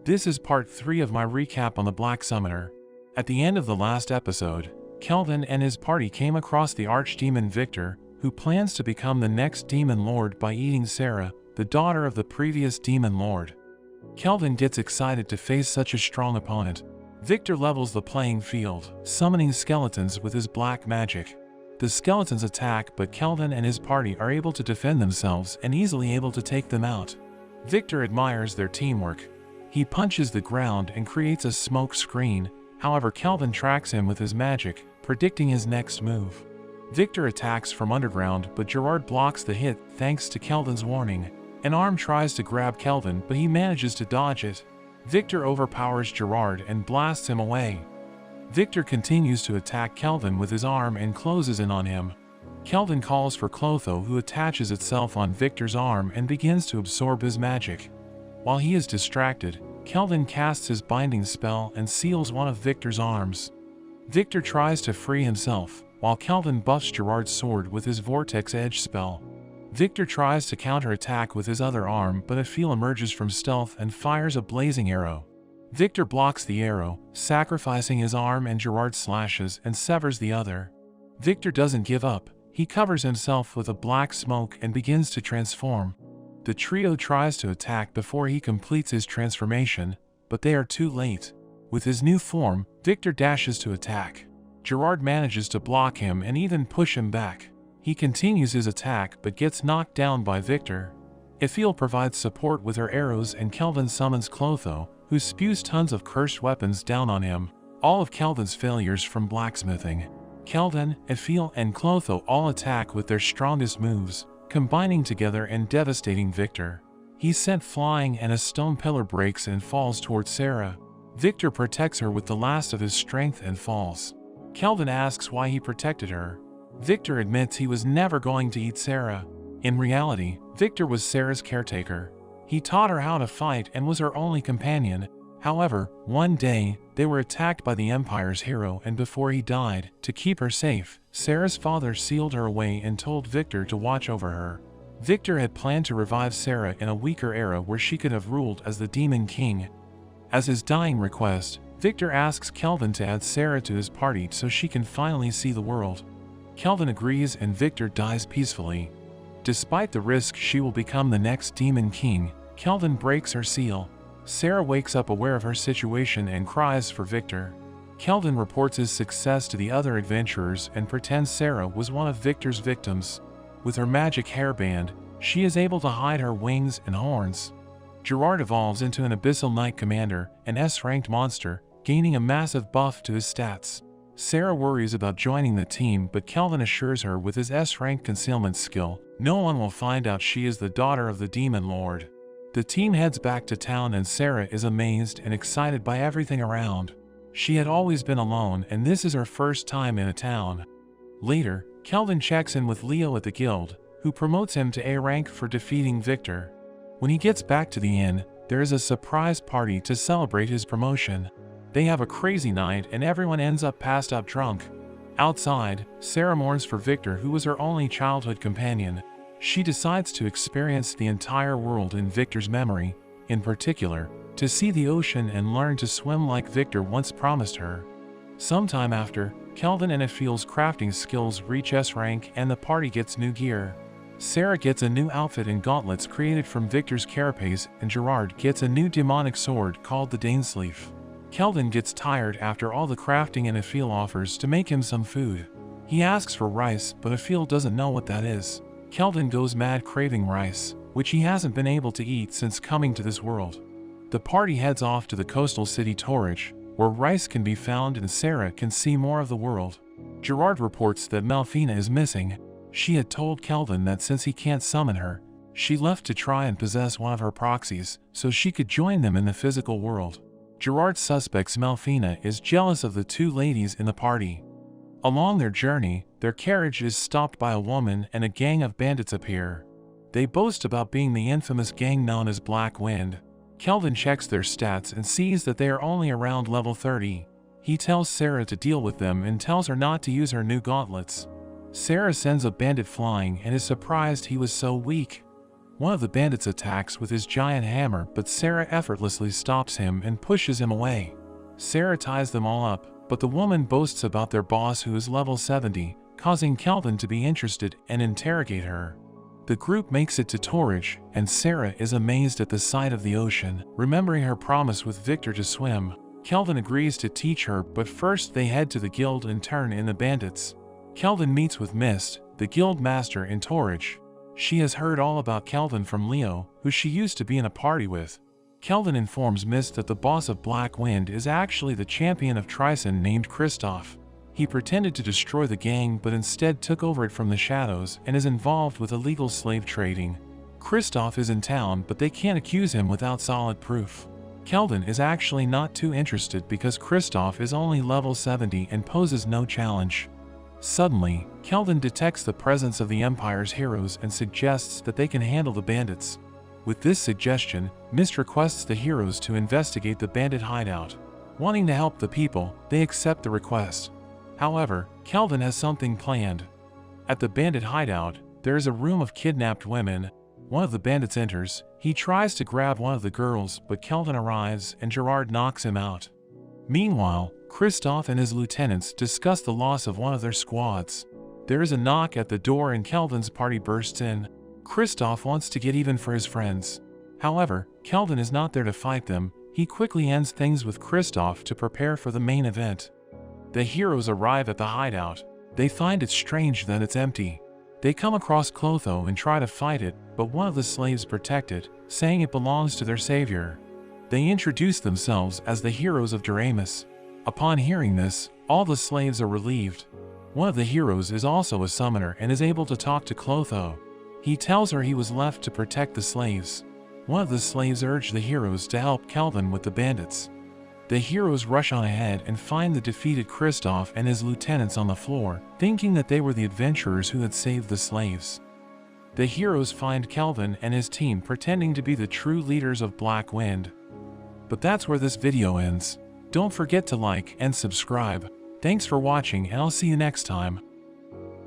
This is part 3 of my recap on the Black Summoner. At the end of the last episode, Kelvin and his party came across the archdemon Victor, who plans to become the next demon lord by eating Sarah, the daughter of the previous demon lord. Kelvin gets excited to face such a strong opponent. Victor levels the playing field, summoning skeletons with his black magic. The skeletons attack, but Kelvin and his party are able to defend themselves and easily able to take them out. Victor admires their teamwork. He punches the ground and creates a smoke screen, however Kelvin tracks him with his magic, predicting his next move. Victor attacks from underground, but Gerard blocks the hit thanks to Kelvin's warning. An arm tries to grab Kelvin, but he manages to dodge it. Victor overpowers Gerard and blasts him away. Victor continues to attack Kelvin with his arm and closes in on him. Kelvin calls for Clotho, who attaches itself on Victor's arm and begins to absorb his magic. While he is distracted, Kelvin casts his binding spell and seals one of Victor's arms. Victor tries to free himself, while Kelvin buffs Gerard's sword with his Vortex Edge spell. Victor tries to counterattack with his other arm, but Aphil emerges from stealth and fires a blazing arrow. Victor blocks the arrow, sacrificing his arm, and Gerard slashes and severs the other. Victor doesn't give up. He covers himself with a black smoke and begins to transform. The trio tries to attack before he completes his transformation, but they are too late. With his new form, Victor dashes to attack. Gerard manages to block him and even push him back. He continues his attack but gets knocked down by Victor. Aphil provides support with her arrows and Kelvin summons Clotho, who spews tons of cursed weapons down on him. All of Kelvin's failures from blacksmithing. Kelvin, Aphil, and Clotho all attack with their strongest moves, combining together and devastating Victor. He's sent flying and a stone pillar breaks and falls towards Sarah. Victor protects her with the last of his strength and falls. Kelvin asks why he protected her. Victor admits he was never going to eat Sarah. In reality, Victor was Sarah's caretaker. He taught her how to fight and was her only companion. However, one day, they were attacked by the Empire's hero, and before he died, to keep her safe, Sarah's father sealed her away and told Victor to watch over her. Victor had planned to revive Sarah in a weaker era where she could have ruled as the Demon King. As his dying request, Victor asks Kelvin to add Sarah to his party so she can finally see the world. Kelvin agrees and Victor dies peacefully. Despite the risk she will become the next Demon King, Kelvin breaks her seal. Sarah wakes up aware of her situation and cries for Victor. Kelvin reports his success to the other adventurers and pretends Sarah was one of Victor's victims. With her magic hairband, she is able to hide her wings and horns. Gerard evolves into an Abyssal Knight Commander, an S-ranked monster, gaining a massive buff to his stats. Sarah worries about joining the team, but Kelvin assures her with his S-rank concealment skill, no one will find out she is the daughter of the Demon Lord. The team heads back to town and Sarah is amazed and excited by everything around. She had always been alone and this is her first time in a town. Later, Kelvin checks in with Leo at the guild, who promotes him to A rank for defeating Victor. When he gets back to the inn, there is a surprise party to celebrate his promotion. They have a crazy night and everyone ends up passed out drunk. Outside, Sarah mourns for Victor, who was her only childhood companion. She decides to experience the entire world in Victor's memory, in particular, to see the ocean and learn to swim like Victor once promised her. Sometime after, Kelvin and Aphil's crafting skills reach S rank and the party gets new gear. Sarah gets a new outfit and gauntlets created from Victor's carapace, and Gerard gets a new demonic sword called the Dainsleif. Kelvin gets tired after all the crafting and Aphil offers to make him some food. He asks for rice, but Aphil doesn't know what that is. Kelvin goes mad craving rice, which he hasn't been able to eat since coming to this world. The party heads off to the coastal city Torridge, where rice can be found and Sarah can see more of the world. Gerard reports that Malfina is missing. She had told Kelvin that since he can't summon her, she left to try and possess one of her proxies so she could join them in the physical world. Gerard suspects Malfina is jealous of the two ladies in the party. Along their journey, their carriage is stopped by a woman and a gang of bandits appear. They boast about being the infamous gang known as Black Wind. Kelvin checks their stats and sees that they are only around level 30. He tells Sarah to deal with them and tells her not to use her new gauntlets. Sarah sends a bandit flying and is surprised he was so weak. One of the bandits attacks with his giant hammer, but Sarah effortlessly stops him and pushes him away. Sarah ties them all up, but the woman boasts about their boss who is level 70, causing Kelvin to be interested and interrogate her. The group makes it to Torridge, and Sarah is amazed at the sight of the ocean. Remembering her promise with Victor to swim, Kelvin agrees to teach her, but first they head to the guild and turn in the bandits. Kelvin meets with Mist, the guild master in Torridge. She has heard all about Kelvin from Leo, who she used to be in a party with. Kelvin informs Mist that the boss of Black Wind is actually the champion of Trison named Kristoff. He pretended to destroy the gang but instead took over it from the shadows and is involved with illegal slave trading. Kristoff is in town, but they can't accuse him without solid proof. Kelvin is actually not too interested because Kristoff is only level 70 and poses no challenge. Suddenly, Kelvin detects the presence of the Empire's heroes and suggests that they can handle the bandits. With this suggestion, Mist requests the heroes to investigate the bandit hideout. Wanting to help the people, they accept the request. However, Kelvin has something planned. At the bandit hideout, there is a room of kidnapped women. One of the bandits enters. He tries to grab one of the girls, but Kelvin arrives and Gerard knocks him out. Meanwhile, Kristoff and his lieutenants discuss the loss of one of their squads. There is a knock at the door and Kelvin's party bursts in. Kristoff wants to get even for his friends. However, Kelvin is not there to fight them. He quickly ends things with Kristoff to prepare for the main event. The heroes arrive at the hideout. They find it strange that it's empty. They come across Clotho and try to fight it, but one of the slaves protect it, saying it belongs to their savior. They introduce themselves as the heroes of Doremus. Upon hearing this, all the slaves are relieved. One of the heroes is also a summoner and is able to talk to Clotho. He tells her he was left to protect the slaves. One of the slaves urged the heroes to help Kelvin with the bandits. The heroes rush on ahead and find the defeated Kristoff and his lieutenants on the floor, thinking that they were the adventurers who had saved the slaves. The heroes find Kelvin and his team pretending to be the true leaders of Black Wind. But that's where this video ends. Don't forget to like and subscribe. Thanks for watching and I'll see you next time.